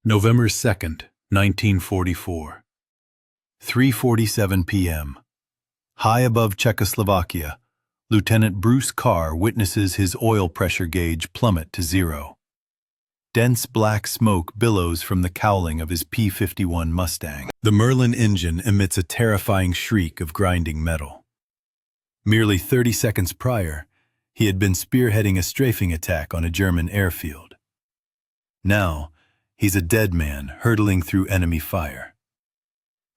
November 2nd, 1944. 3:47 p.m. High above Czechoslovakia, Lieutenant Bruce Carr witnesses his oil pressure gauge plummet to zero. Dense black smoke billows from the cowling of his P-51 Mustang. The Merlin engine emits a terrifying shriek of grinding metal. Merely 30 seconds prior, he had been spearheading a strafing attack on a German airfield. Now, he's a dead man hurtling through enemy fire.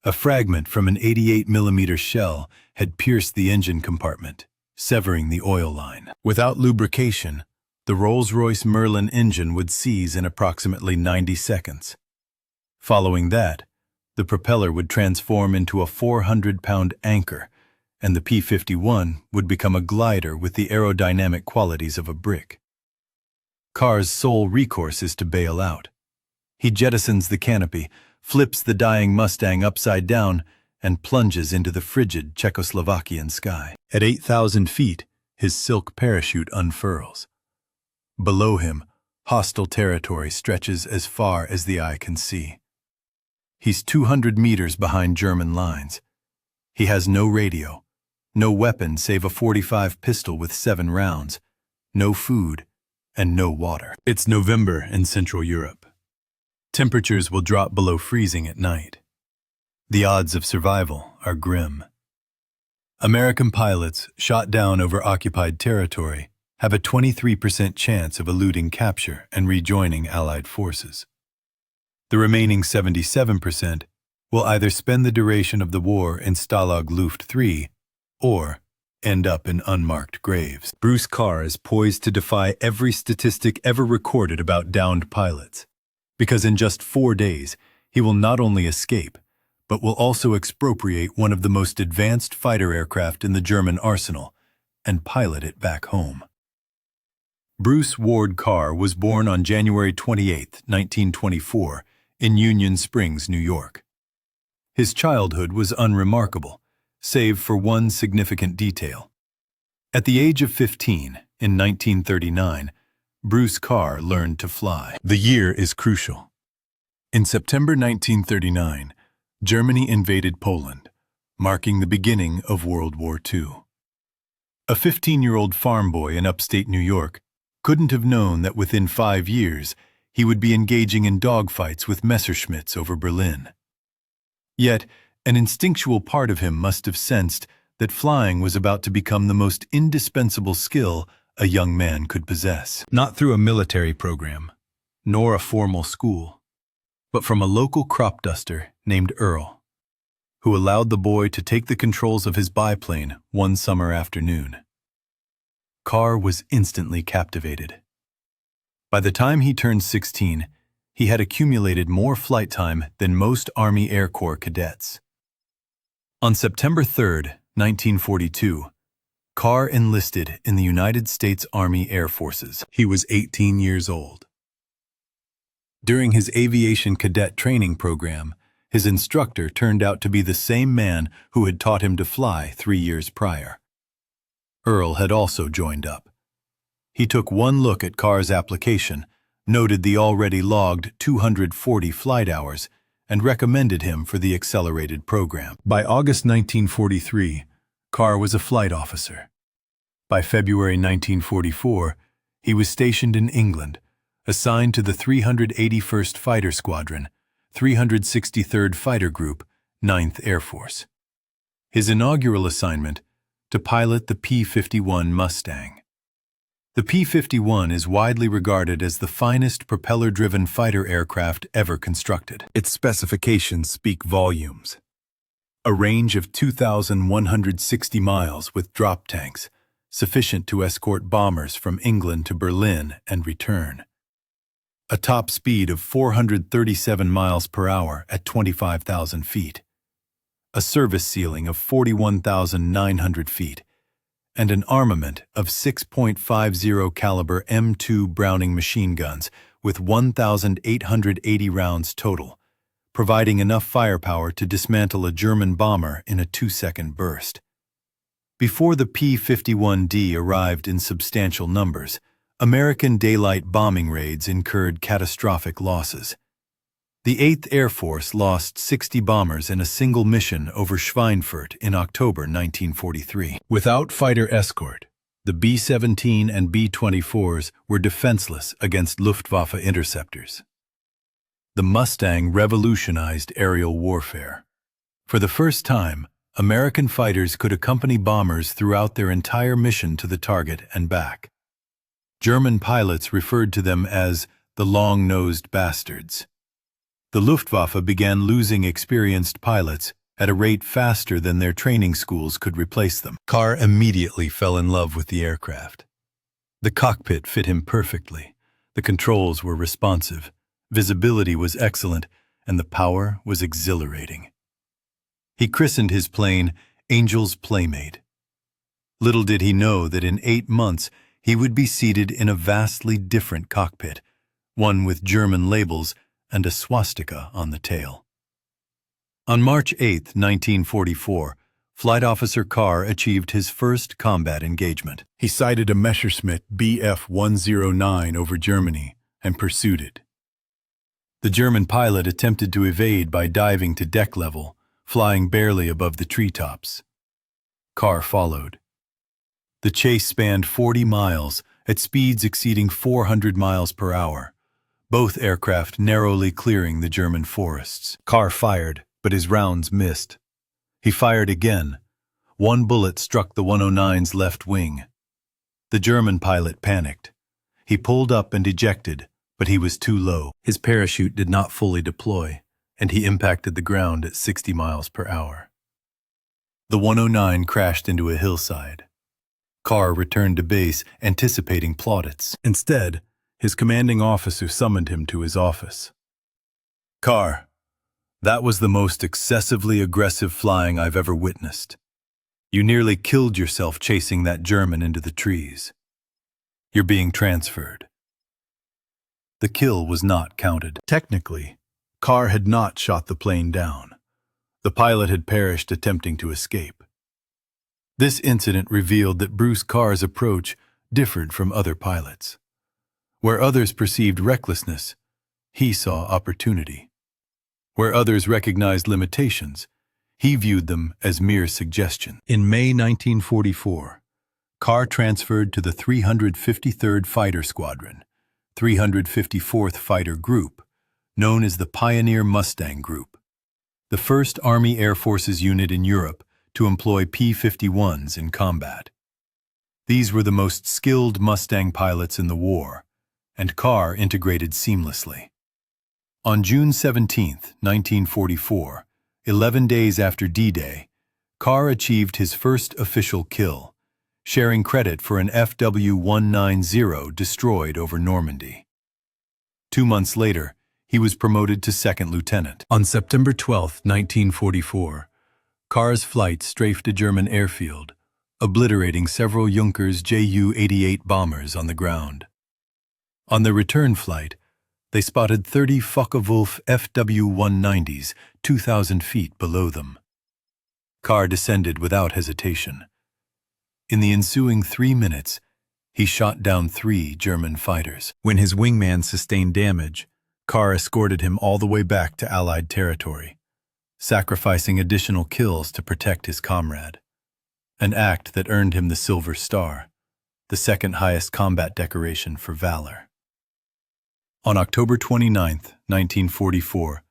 A fragment from an 88mm shell had pierced the engine compartment, severing the oil line. Without lubrication, the Rolls-Royce Merlin engine would seize in approximately 90 seconds. Following that, the propeller would transform into a 400-pound anchor, and the P-51 would become a glider with the aerodynamic qualities of a brick. Carr's sole recourse is to bail out. He jettisons the canopy, flips the dying Mustang upside down, and plunges into the frigid Czechoslovakian sky. At 8,000 feet, his silk parachute unfurls. Below him, hostile territory stretches as far as the eye can see. He's 200 meters behind German lines. He has no radio, no weapon save a .45 pistol with 7 rounds, no food, and no water. It's November in Central Europe. Temperatures will drop below freezing at night. The odds of survival are grim. American pilots shot down over occupied territory have a 23% chance of eluding capture and rejoining Allied forces. The remaining 77% will either spend the duration of the war in Stalag Luft III or end up in unmarked graves. Bruce Carr is poised to defy every statistic ever recorded about downed pilots, because in just 4 days, he will not only escape, but will also expropriate one of the most advanced fighter aircraft in the German arsenal and pilot it back home. Bruce Ward Carr was born on January 28, 1924, in Union Springs, New York. His childhood was unremarkable, save for one significant detail. At the age of 15, in 1939, Bruce Carr learned to fly. The year is crucial. In September 1939, Germany invaded Poland, marking the beginning of World War II. A 15-year-old farm boy in upstate New York couldn't have known that within 5 years he would be engaging in dogfights with Messerschmitts over Berlin. Yet, an instinctual part of him must have sensed that flying was about to become the most indispensable skill a young man could possess. Not through a military program, nor a formal school, but from a local crop duster named Earl, who allowed the boy to take the controls of his biplane one summer afternoon. Carr was instantly captivated. By the time he turned 16, he had accumulated more flight time than most Army Air Corps cadets. On September 3, 1942, Carr enlisted in the United States Army Air Forces. He was 18 years old. During his aviation cadet training program, his instructor turned out to be the same man who had taught him to fly 3 years prior. Earl had also joined up. He took one look at Carr's application, noted the already logged 240 flight hours, and recommended him for the accelerated program. By August 1943, Carr was a flight officer. By February 1944, he was stationed in England, assigned to the 381st Fighter Squadron, 363rd Fighter Group, 9th Air Force. His inaugural assignment, to pilot the P-51 Mustang. The P-51 is widely regarded as the finest propeller-driven fighter aircraft ever constructed. Its specifications speak volumes. A range of 2,160 miles with drop tanks, sufficient to escort bombers from England to Berlin and return. A top speed of 437 miles per hour at 25,000 feet. A service ceiling of 41,900 feet, and an armament of 6.50 caliber M2 Browning machine guns with 1,880 rounds total, providing enough firepower to dismantle a German bomber in a 2-second burst. Before the P-51D arrived in substantial numbers, American daylight bombing raids incurred catastrophic losses. The 8th Air Force lost 60 bombers in a single mission over Schweinfurt in October 1943. Without fighter escort, the B-17 and B-24s were defenseless against Luftwaffe interceptors. The Mustang revolutionized aerial warfare. For the first time, American fighters could accompany bombers throughout their entire mission to the target and back. German pilots referred to them as the long-nosed bastards. The Luftwaffe began losing experienced pilots at a rate faster than their training schools could replace them. Carr immediately fell in love with the aircraft. The cockpit fit him perfectly, the controls were responsive, visibility was excellent, and the power was exhilarating. He christened his plane Angel's Playmate. Little did he know that in 8 months he would be seated in a vastly different cockpit, one with German labels and a swastika on the tail. On March 8, 1944, Flight Officer Carr achieved his first combat engagement. He sighted a Messerschmitt Bf-109 over Germany and pursued it. The German pilot attempted to evade by diving to deck level, flying barely above the treetops. Carr followed. The chase spanned 40 miles at speeds exceeding 400 miles per hour, both aircraft narrowly clearing the German forests. Carr fired, but his rounds missed. He fired again. One bullet struck the 109's left wing. The German pilot panicked. He pulled up and ejected, but he was too low. His parachute did not fully deploy, and he impacted the ground at 60 miles per hour. The 109 crashed into a hillside. Carr returned to base, anticipating plaudits. Instead, his commanding officer summoned him to his office. "Carr, that was the most excessively aggressive flying I've ever witnessed. You nearly killed yourself chasing that German into the trees. You're being transferred." The kill was not counted. Technically, Carr had not shot the plane down. The pilot had perished attempting to escape. This incident revealed that Bruce Carr's approach differed from other pilots. Where others perceived recklessness, he saw opportunity. Where others recognized limitations, he viewed them as mere suggestion. In May 1944, Carr transferred to the 353rd Fighter Squadron, 354th Fighter Group, known as the Pioneer Mustang Group, the first Army Air Forces unit in Europe to employ P-51s in combat. These were the most skilled Mustang pilots in the war, and Carr integrated seamlessly. On June 17, 1944, 11 days after D-Day, Carr achieved his first official kill, sharing credit for an FW-190 destroyed over Normandy. 2 months later, he was promoted to second lieutenant. On September 12, 1944, Carr's flight strafed a German airfield, obliterating several Junkers Ju-88 bombers on the ground. On the return flight, they spotted 30 Focke-Wulf FW-190s 2,000 feet below them. Carr descended without hesitation. In the ensuing 3 minutes, he shot down 3 German fighters. When his wingman sustained damage, Carr escorted him all the way back to Allied territory, sacrificing additional kills to protect his comrade, an act that earned him the Silver Star, the second highest combat decoration for valor. On October 29, 1944,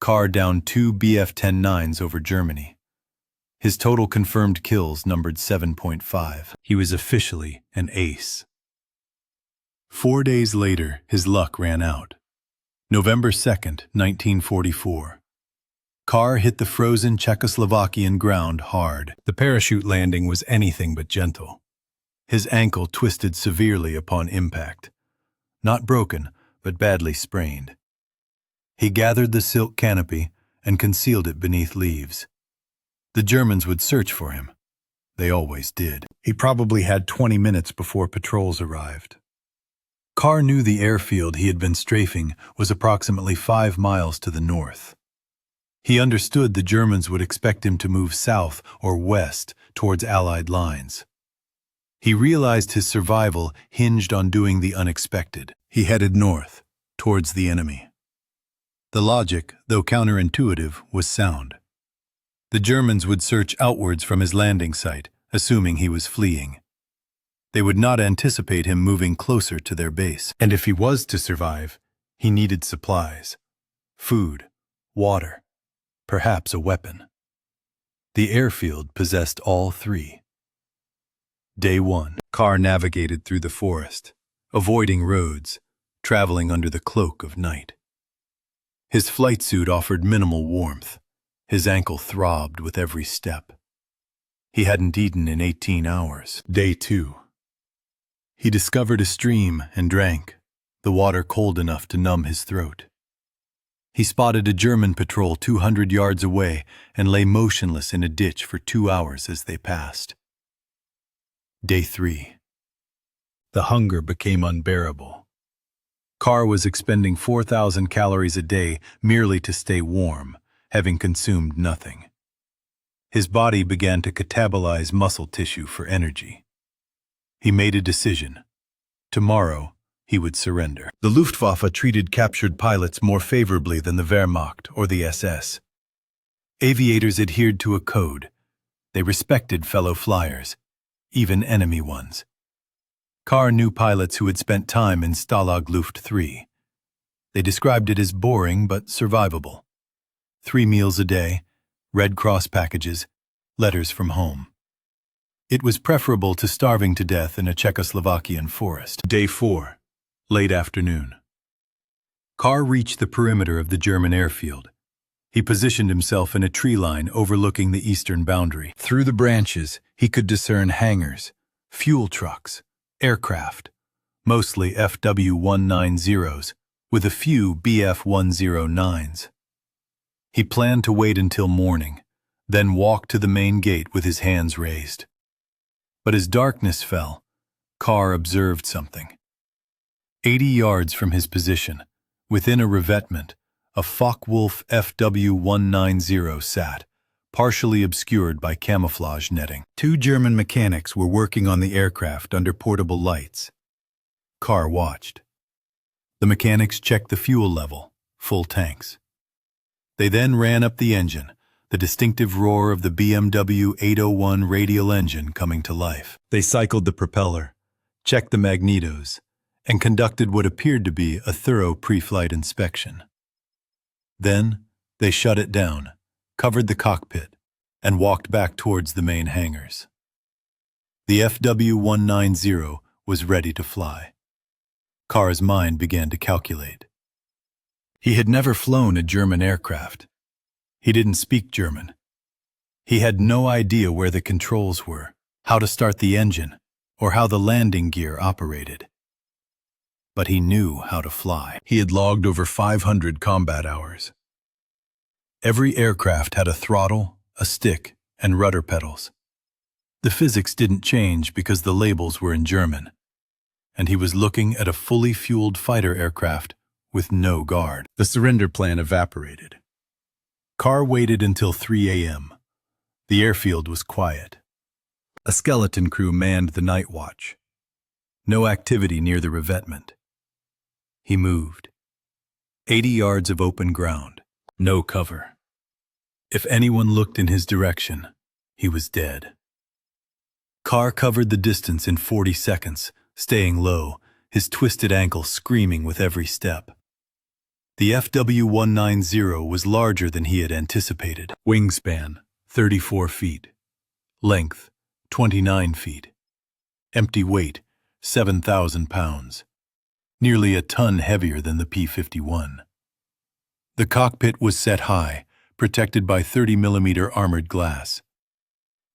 Carr downed 2 Bf-10-9s over Germany. His total confirmed kills numbered 7.5. He was officially an ace. 4 days later, his luck ran out. November 2, 1944. Carr hit the frozen Czechoslovakian ground hard. The parachute landing was anything but gentle. His ankle twisted severely upon impact. Not broken, but badly sprained. He gathered the silk canopy and concealed it beneath leaves. The Germans would search for him. They always did. He probably had 20 minutes before patrols arrived. Carr knew the airfield he had been strafing was approximately 5 miles to the north. He understood the Germans would expect him to move south or west towards Allied lines. He realized his survival hinged on doing the unexpected. He headed north, towards the enemy. The logic, though counterintuitive, was sound. The Germans would search outwards from his landing site, assuming he was fleeing. They would not anticipate him moving closer to their base. And if he was to survive, he needed supplies. Food, water, perhaps a weapon. The airfield possessed all three. Day 1. Carr navigated through the forest, avoiding roads, traveling under the cloak of night. His flight suit offered minimal warmth. His ankle throbbed with every step. He hadn't eaten in 18 hours. Day 2. He discovered a stream and drank, the water cold enough to numb his throat. He spotted a German patrol 200 yards away and lay motionless in a ditch for 2 hours as they passed. Day 3. The hunger became unbearable. Carr was expending 4,000 calories a day merely to stay warm, having consumed nothing. His body began to catabolize muscle tissue for energy. He made a decision. Tomorrow, he would surrender. The Luftwaffe treated captured pilots more favorably than the Wehrmacht or the SS. Aviators adhered to a code. They respected fellow flyers, even enemy ones. Carr knew pilots who had spent time in Stalag Luft 3. They described it as boring but survivable. 3 meals a day, Red Cross packages, letters from home. It was preferable to starving to death in a Czechoslovakian forest. Day 4. Late afternoon. Carr reached the perimeter of the German airfield. He positioned himself in a tree line overlooking the eastern boundary. Through the branches, he could discern hangars, fuel trucks, aircraft, mostly FW190s, with a few BF109s. He planned to wait until morning, then walk to the main gate with his hands raised. But as darkness fell, Carr observed something. 80 yards from his position, within a revetment, a Focke-Wulf FW190 sat, partially obscured by camouflage netting. 2 German mechanics were working on the aircraft under portable lights. Carr watched. The mechanics checked the fuel level, full tanks. They then ran up the engine, the distinctive roar of the BMW 801 radial engine coming to life. They cycled the propeller, checked the magnetos, and conducted what appeared to be a thorough pre-flight inspection. Then, they shut it down, covered the cockpit, and walked back towards the main hangars. The FW190 was ready to fly. Carr's mind began to calculate. He had never flown a German aircraft. He didn't speak German. He had no idea where the controls were, how to start the engine, or how the landing gear operated. But he knew how to fly. He had logged over 500 combat hours. Every aircraft had a throttle, a stick, and rudder pedals. The physics didn't change because the labels were in German, and he was looking at a fully fueled fighter aircraft with no guard. The surrender plan evaporated. Carr waited until 3 a.m. The airfield was quiet. A skeleton crew manned the night watch. No activity near the revetment. He moved. 80 yards of open ground. No cover. If anyone looked in his direction, he was dead. Carr covered the distance in 40 seconds, staying low, his twisted ankle screaming with every step. The FW190 was larger than he had anticipated. Wingspan, 34 feet. Length, 29 feet. Empty weight, 7,000 pounds. Nearly a ton heavier than the P-51. The cockpit was set high, protected by 30mm armored glass.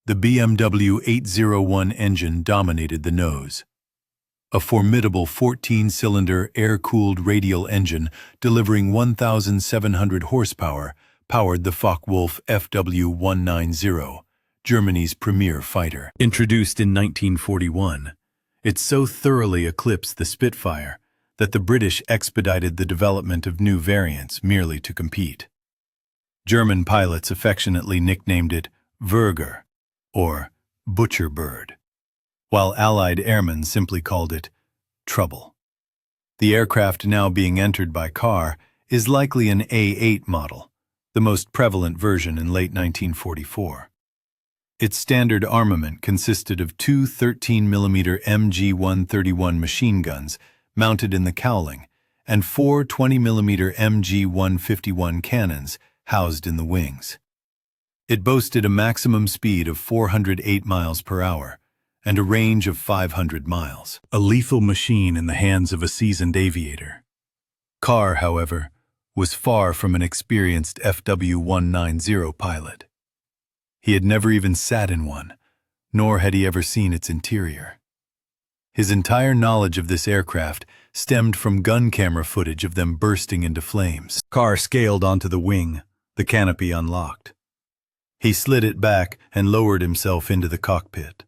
The BMW 801 engine dominated the nose. A formidable 14-cylinder air-cooled radial engine delivering 1,700 horsepower powered the Focke-Wulf FW190, Germany's premier fighter. Introduced in 1941, it so thoroughly eclipsed the Spitfire that the British expedited the development of new variants merely to compete. German pilots affectionately nicknamed it Würger, or Butcher Bird, while Allied airmen simply called it Trouble. The aircraft now being entered by Carr, is likely an A8 model, the most prevalent version in late 1944. Its standard armament consisted of two 13mm MG-131 machine guns mounted in the cowling and four 20mm MG-151 cannons housed in the wings. It boasted a maximum speed of 408 miles per hour and a range of 500 miles, a lethal machine in the hands of a seasoned aviator. Carr, however, was far from an experienced FW-190 pilot. He had never even sat in one, nor had he ever seen its interior. His entire knowledge of this aircraft stemmed from gun camera footage of them bursting into flames. Carr scaled onto the wing, the canopy unlocked. He slid it back and lowered himself into the cockpit.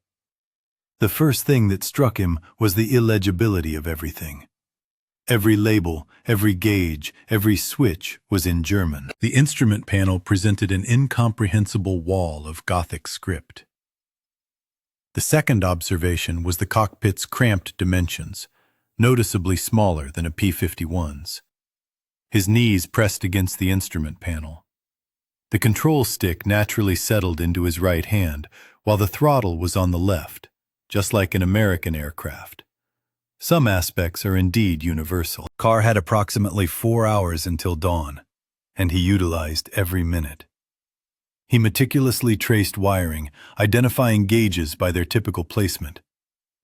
The first thing that struck him was the illegibility of everything. Every label, every gauge, every switch was in German. The instrument panel presented an incomprehensible wall of Gothic script. The second observation was the cockpit's cramped dimensions, noticeably smaller than a P-51's. His knees pressed against the instrument panel. The control stick naturally settled into his right hand, while the throttle was on the left, just like an American aircraft. Some aspects are indeed universal. Carr had approximately 4 hours until dawn, and he utilized every minute. He meticulously traced wiring, identifying gauges by their typical placement.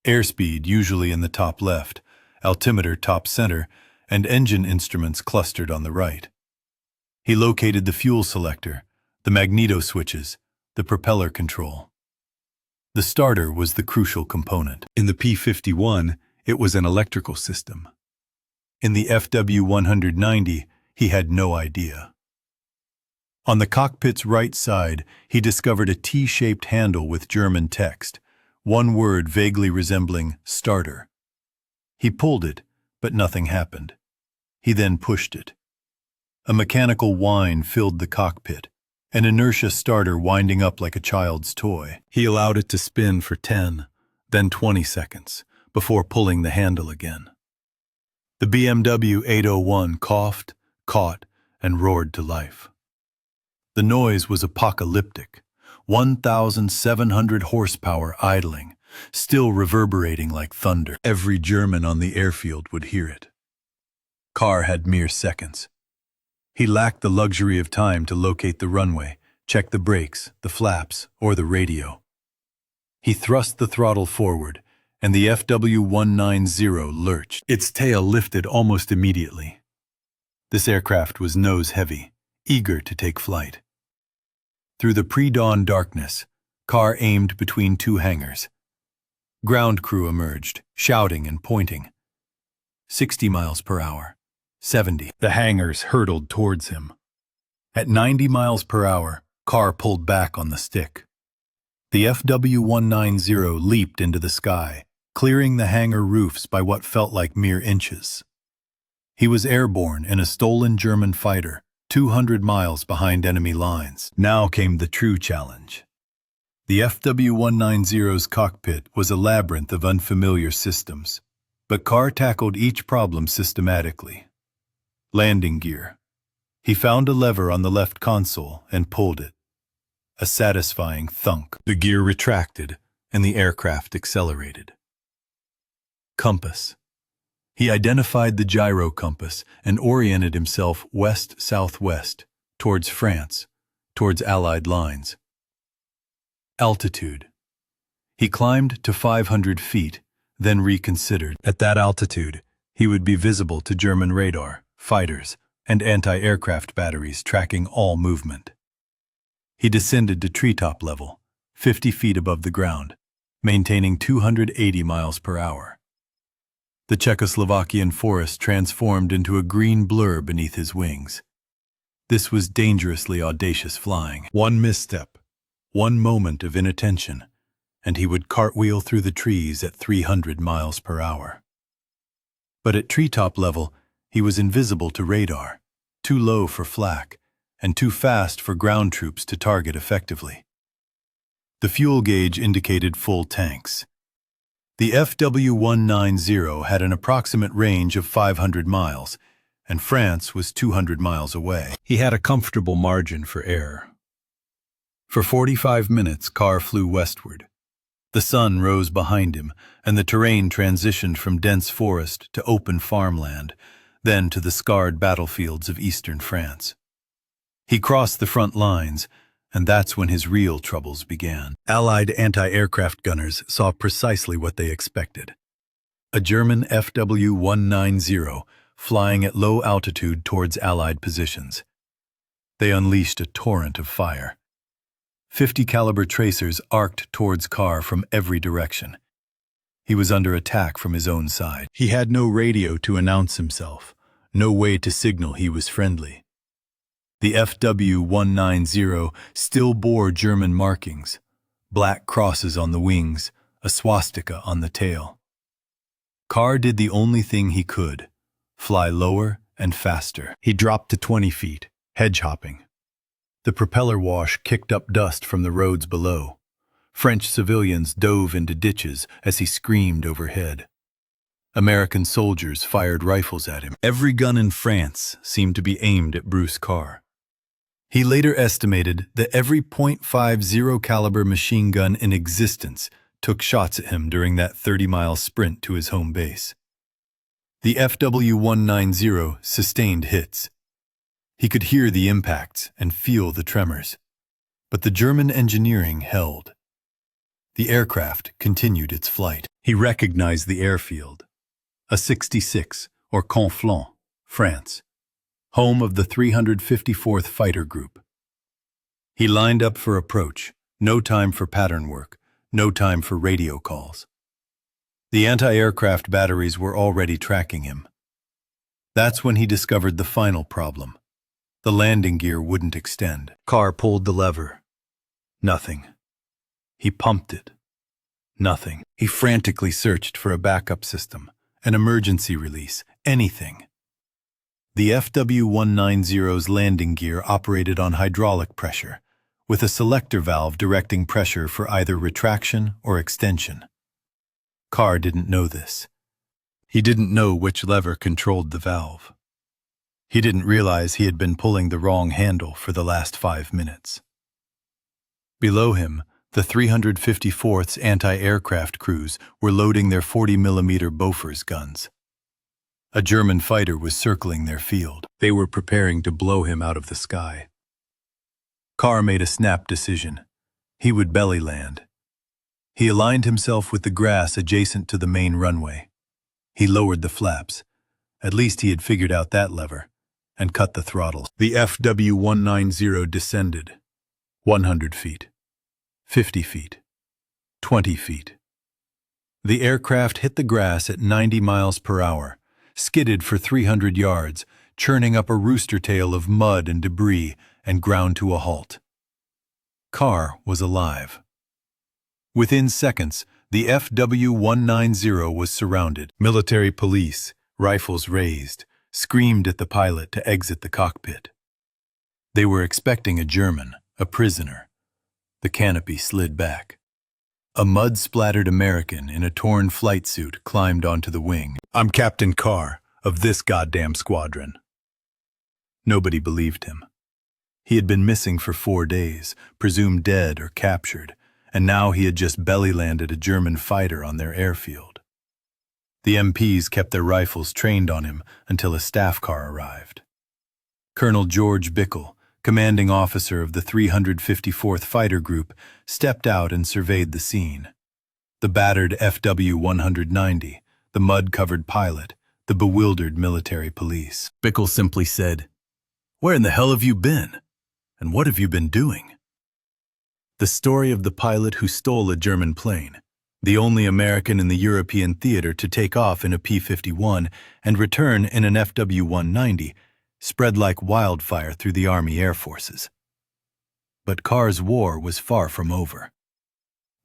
Airspeed usually in the top left, altimeter top center, and engine instruments clustered on the right. He located the fuel selector, the magneto switches, the propeller control. The starter was the crucial component. In the P-51, it was an electrical system. In the FW-190, he had no idea. On the cockpit's right side, he discovered a T-shaped handle with German text, one word vaguely resembling starter. He pulled it, but nothing happened. He then pushed it. A mechanical whine filled the cockpit, an inertia starter winding up like a child's toy. He allowed it to spin for 10, then 20 seconds, before pulling the handle again. The BMW 801 coughed, caught, and roared to life. The noise was apocalyptic, 1,700 horsepower idling, still reverberating like thunder. Every German on the airfield would hear it. Carr had mere seconds. He lacked the luxury of time to locate the runway, check the brakes, the flaps, or the radio. He thrust the throttle forward, and the FW-190 lurched. Its tail lifted almost immediately. This aircraft was nose-heavy, eager to take flight. Through the pre-dawn darkness, Carr aimed between two hangars. Ground crew emerged, shouting and pointing. 60 miles per hour. 70. The hangars hurtled towards him. At 90 miles per hour, Carr pulled back on the stick. The FW-190 leaped into the sky, clearing the hangar roofs by what felt like mere inches. He was airborne in a stolen German fighter, 200 miles behind enemy lines. Now came the true challenge. The FW-190's cockpit was a labyrinth of unfamiliar systems, but Carr tackled each problem systematically. Landing gear. He found a lever on the left console and pulled it. A satisfying thunk. The gear retracted, and the aircraft accelerated. Compass. He identified the gyro compass and oriented himself west-southwest, towards France, towards Allied lines. Altitude. He climbed to 500 feet, then reconsidered. At that altitude, he would be visible to German radar, fighters, and anti-aircraft batteries tracking all movement. He descended to treetop level, 50 feet above the ground, maintaining 280 miles per hour. The Czechoslovakian forest transformed into a green blur beneath his wings. This was dangerously audacious flying. One misstep, one moment of inattention, and he would cartwheel through the trees at 300 miles per hour. But at treetop level, he was invisible to radar, too low for flak, and too fast for ground troops to target effectively. The fuel gauge indicated full tanks. The FW-190 had an approximate range of 500 miles, and France was 200 miles away. He had a comfortable margin for error. For 45 minutes, Carr flew westward. The sun rose behind him, and the terrain transitioned from dense forest to open farmland, then to the scarred battlefields of eastern France. He crossed the front lines, and that's when his real troubles began. Allied anti-aircraft gunners saw precisely what they expected. A German FW190 flying at low altitude towards Allied positions. They unleashed a torrent of fire. 50 caliber tracers arced towards Carr from every direction. He was under attack from his own side. He had no radio to announce himself, no way to signal he was friendly. The FW190 still bore German markings, black crosses on the wings, a swastika on the tail. Carr did the only thing he could, fly lower and faster. He dropped to 20 feet, hedge-hopping. The propeller wash kicked up dust from the roads below. French civilians dove into ditches as he screamed overhead. American soldiers fired rifles at him. Every gun in France seemed to be aimed at Bruce Carr. He later estimated that every .50 caliber machine gun in existence took shots at him during that 30-mile sprint to his home base. The FW190 sustained hits. He could hear the impacts and feel the tremors. But the German engineering held. The aircraft continued its flight. He recognized the airfield. A 66, or Conflans, France, home of the 354th Fighter Group. He lined up for approach, no time for pattern work, no time for radio calls. The anti-aircraft batteries were already tracking him. That's when he discovered the final problem. The landing gear wouldn't extend. Carr pulled the lever. Nothing. He pumped it. Nothing. He frantically searched for a backup system, an emergency release, anything. The FW190's landing gear operated on hydraulic pressure, with a selector valve directing pressure for either retraction or extension. Carr didn't know this. He didn't know which lever controlled the valve. He didn't realize he had been pulling the wrong handle for the last 5 minutes. Below him, the 354th's anti-aircraft crews were loading their 40mm Bofors guns. A German fighter was circling their field. They were preparing to blow him out of the sky. Carr made a snap decision. He would belly land. He aligned himself with the grass adjacent to the main runway. He lowered the flaps. At least he had figured out that lever, and cut the throttle. The FW190 descended. 100 feet. 50 feet. 20 feet. The aircraft hit the grass at 90 miles per hour, skidded for 300 yards, churning up a rooster tail of mud and debris, and ground to a halt. Carr was alive. Within seconds, the FW190 was surrounded. Military police, rifles raised, screamed at the pilot to exit the cockpit. They were expecting a German, a prisoner. The canopy slid back. A mud-splattered American in a torn flight suit climbed onto the wing. "I'm Captain Carr of this goddamn squadron." Nobody believed him. He had been missing for 4 days, presumed dead or captured, and now he had just belly-landed a German fighter on their airfield. The MPs kept their rifles trained on him until a staff car arrived. Colonel George Bickle, commanding officer of the 354th Fighter Group, stepped out and surveyed the scene. The battered FW-190, the mud-covered pilot, the bewildered military police. Bickle simply said, "Where in the hell have you been? And what have you been doing?" The story of the pilot who stole a German plane, the only American in the European theater to take off in a P-51 and return in an FW-190, spread like wildfire through the Army Air Forces. But Carr's war was far from over.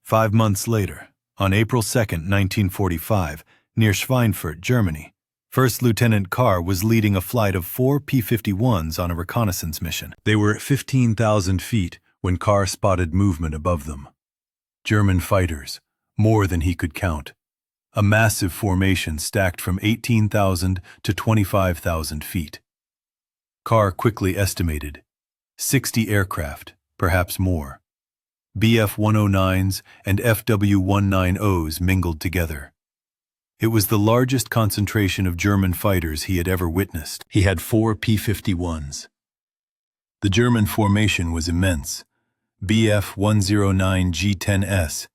5 months later, on April 2, 1945, near Schweinfurt, Germany, First Lieutenant Carr was leading a flight of 4 P-51s on a reconnaissance mission. They were at 15,000 feet when Carr spotted movement above them. German fighters, more than he could count. a massive formation stacked from 18,000 to 25,000 feet. Carr quickly estimated 60 aircraft, perhaps more. Bf-109s and FW-190s mingled together. It was the largest concentration of German fighters he had ever witnessed. He had 4 P-51s. The German formation was immense. Bf-109G10S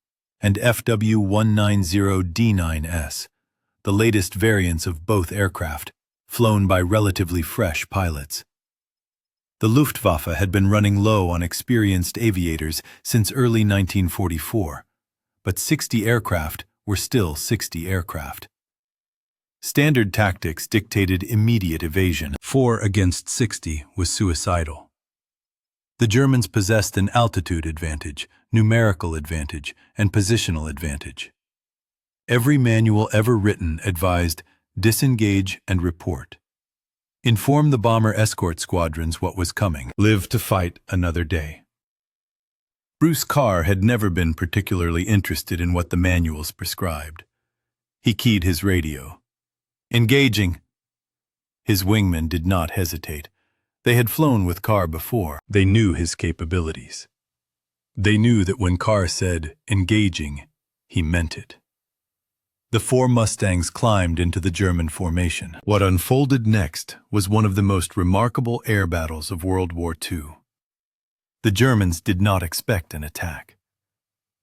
and FW-190D9S, the latest variants of both aircraft, flown by relatively fresh pilots. The Luftwaffe had been running low on experienced aviators since early 1944, but 60 aircraft were still 60 aircraft. Standard tactics dictated immediate evasion. 4 against 60 was suicidal. The Germans possessed an altitude advantage, numerical advantage, and positional advantage. Every manual ever written advised disengage and report. Inform the bomber escort squadrons what was coming. Live to fight another day. Bruce Carr had never been particularly interested in what the manuals prescribed. He keyed his radio. Engaging. His wingmen did not hesitate. They had flown with Carr before. They knew his capabilities. They knew that when Carr said engaging, he meant it. The 4 Mustangs climbed into the German formation. What unfolded next was one of the most remarkable air battles of World War II. The Germans did not expect an attack.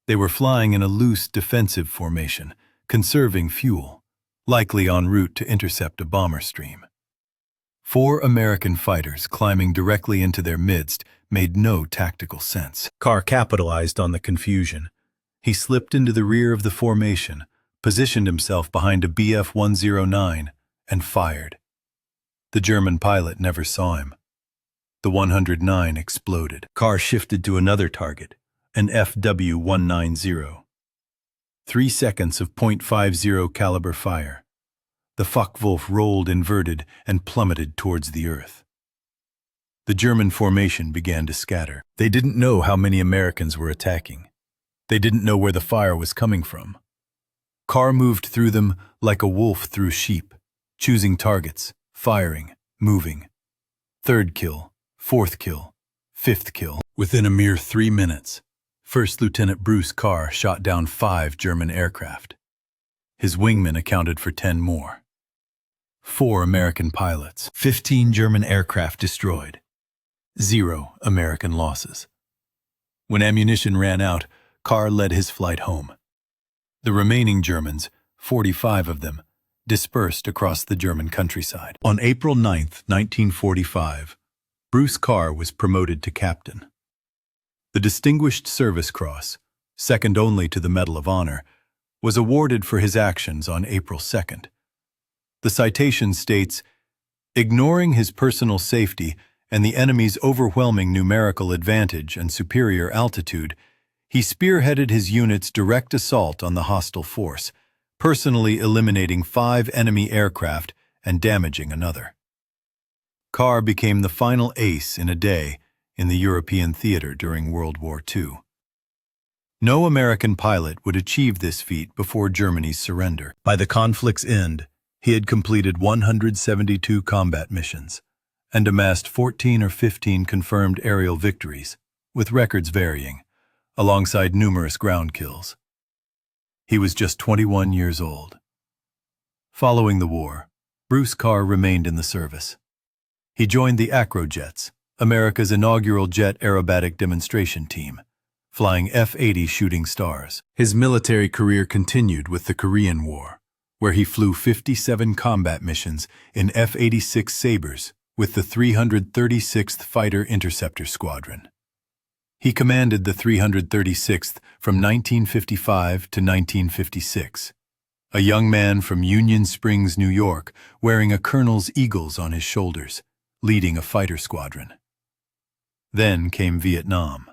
They were flying in a loose defensive formation, conserving fuel, likely en route to intercept a bomber stream. 4 American fighters climbing directly into their midst made no tactical sense. Carr capitalized on the confusion. He slipped into the rear of the formation, positioned himself behind a Bf-109, and fired. The German pilot never saw him. The 109 exploded. Carr shifted to another target, an FW-190. 3 seconds of .50 caliber fire. The Focke-Wulf rolled inverted and plummeted towards the earth. The German formation began to scatter. They didn't know how many Americans were attacking. They didn't know where the fire was coming from. Carr moved through them like a wolf through sheep, choosing targets, firing, moving. 3rd kill, 4th kill, 5th kill. Within a mere 3 minutes, First Lieutenant Bruce Carr shot down 5 German aircraft. His wingmen accounted for 10 more. 4 American pilots, 15 German aircraft destroyed. 0 American losses. When ammunition ran out, Carr led his flight home. The remaining Germans, 45 of them, dispersed across the German countryside. On April 9, 1945, Bruce Carr was promoted to captain. The Distinguished Service Cross, second only to the Medal of Honor, was awarded for his actions on April 2nd. The citation states, ignoring his personal safety and the enemy's overwhelming numerical advantage and superior altitude, he spearheaded his unit's direct assault on the hostile force, personally eliminating 5 enemy aircraft and damaging another. Carr became the final ace in a day in the European theater during World War II. No American pilot would achieve this feat before Germany's surrender. By the conflict's end, he had completed 172 combat missions and amassed 14 or 15 confirmed aerial victories, with records varying, alongside numerous ground kills. He was just 21 years old. Following the war, Bruce Carr remained in the service. He joined the Acrojets, America's inaugural jet aerobatic demonstration team, flying F-80 Shooting Stars. His military career continued with the Korean War, where he flew 57 combat missions in F-86 Sabres with the 336th Fighter Interceptor Squadron. He commanded the 336th from 1955 to 1956, a young man from Union Springs, New York, wearing a colonel's eagles on his shoulders, leading a fighter squadron. Then came Vietnam.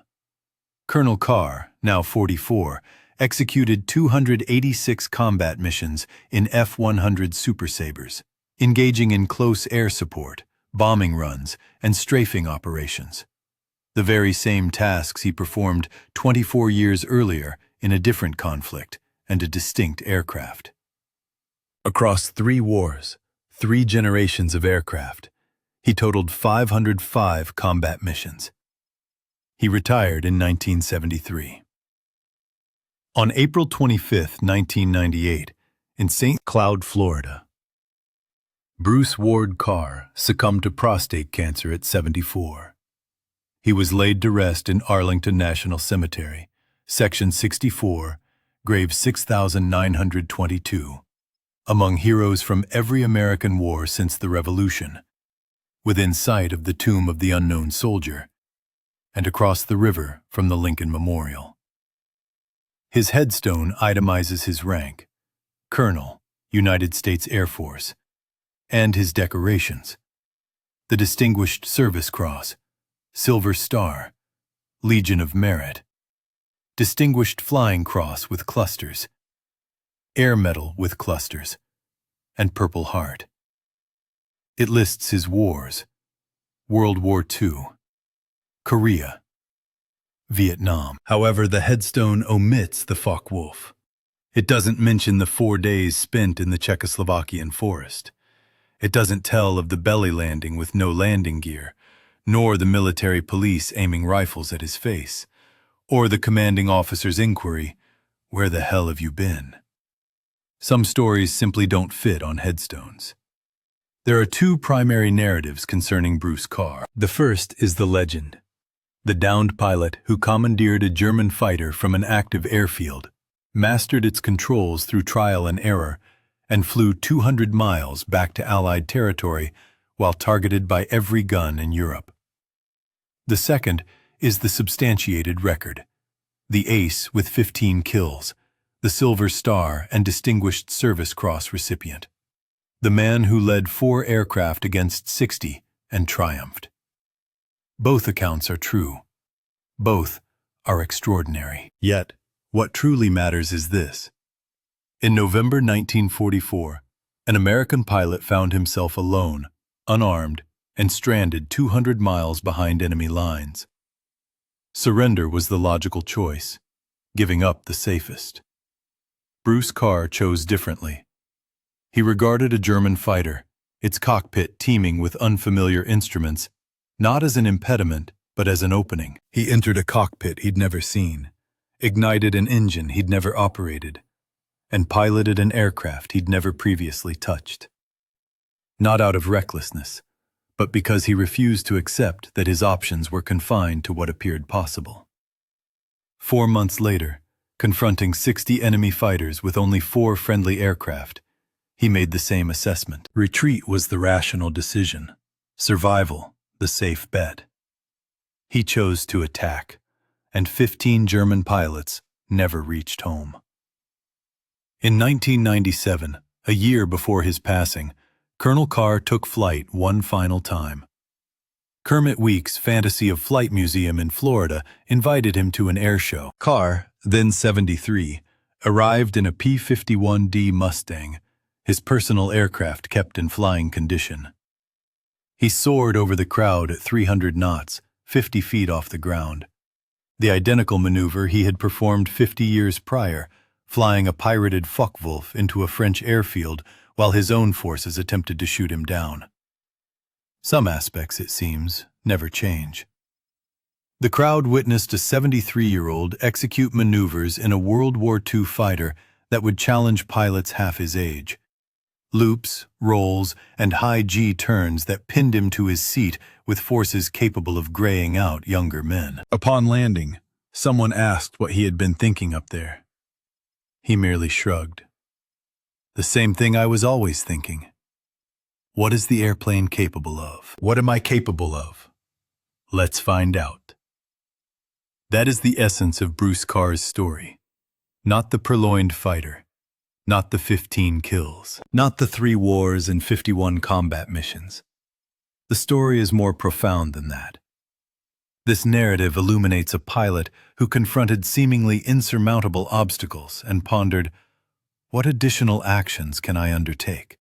Colonel Carr, now 44, executed 286 combat missions in F-100 Super Sabres, engaging in close air support, bombing runs, and strafing operations. The very same tasks he performed 24 years earlier in a different conflict and a distinct aircraft. Across 3 wars, 3 generations of aircraft, he totaled 505 combat missions. He retired in 1973. On April 25, 1998, in St. Cloud, Florida, Bruce Ward Carr succumbed to prostate cancer at 74. He was laid to rest in Arlington National Cemetery, Section 64, grave 6922, among heroes from every American war since the Revolution, within sight of the tomb of the unknown soldier, and across the river from the Lincoln Memorial. His headstone itemizes his rank, Colonel, United States Air Force, and his decorations, the Distinguished Service Cross, Silver Star, Legion of Merit, Distinguished Flying Cross with clusters, Air Medal with clusters, and Purple Heart. It lists his wars: World War II, Korea, Vietnam. However, the headstone omits the Focke-Wulf. It doesn't mention the 4 days spent in the Czechoslovakian forest. It doesn't tell of the belly landing with no landing gear, nor the military police aiming rifles at his face, or the commanding officer's inquiry, "Where the hell have you been?" Some stories simply don't fit on headstones. There are 2 primary narratives concerning Bruce Carr. The first is the legend: the downed pilot who commandeered a German fighter from an active airfield, mastered its controls through trial and error, and flew 200 miles back to Allied territory while targeted by every gun in Europe. The second is the substantiated record: the ace with 15 kills, the Silver Star and Distinguished Service Cross recipient, the man who led 4 aircraft against 60 and triumphed. Both accounts are true. Both are extraordinary. Yet, what truly matters is this. In November 1944, an American pilot found himself alone, unarmed, and stranded 200 miles behind enemy lines. Surrender was the logical choice, giving up the safest. Bruce Carr chose differently. He regarded a German fighter, its cockpit teeming with unfamiliar instruments, not as an impediment, but as an opening. He entered a cockpit he'd never seen, ignited an engine he'd never operated, and piloted an aircraft he'd never previously touched. Not out of recklessness, but because he refused to accept that his options were confined to what appeared possible. 4 months later, confronting 60 enemy fighters with only 4 friendly aircraft, he made the same assessment. Retreat was the rational decision. Survival, the safe bet. He chose to attack, and 15 German pilots never reached home. In 1997, a year before his passing, Colonel Carr took flight one final time. Kermit Week's Fantasy of Flight Museum in Florida invited him to an air show. Carr, then 73, arrived in a P-51D Mustang, his personal aircraft kept in flying condition. He soared over the crowd at 300 knots, 50 feet off the ground. The identical maneuver he had performed 50 years prior, flying a pirated Focke-Wulf into a French airfield while his own forces attempted to shoot him down. Some aspects, it seems, never change. The crowd witnessed a 73-year-old execute maneuvers in a World War II fighter that would challenge pilots half his age. Loops, rolls, and high G turns that pinned him to his seat with forces capable of graying out younger men. Upon landing, someone asked what he had been thinking up there. He merely shrugged. The same thing I was always thinking. What is the airplane capable of? What am I capable of? Let's find out. That is the essence of Bruce Carr's story. Not the purloined fighter. Not the 15 kills. Not the 3 wars and 51 combat missions. The story is more profound than that. This narrative illuminates a pilot who confronted seemingly insurmountable obstacles and pondered, what additional actions can I undertake?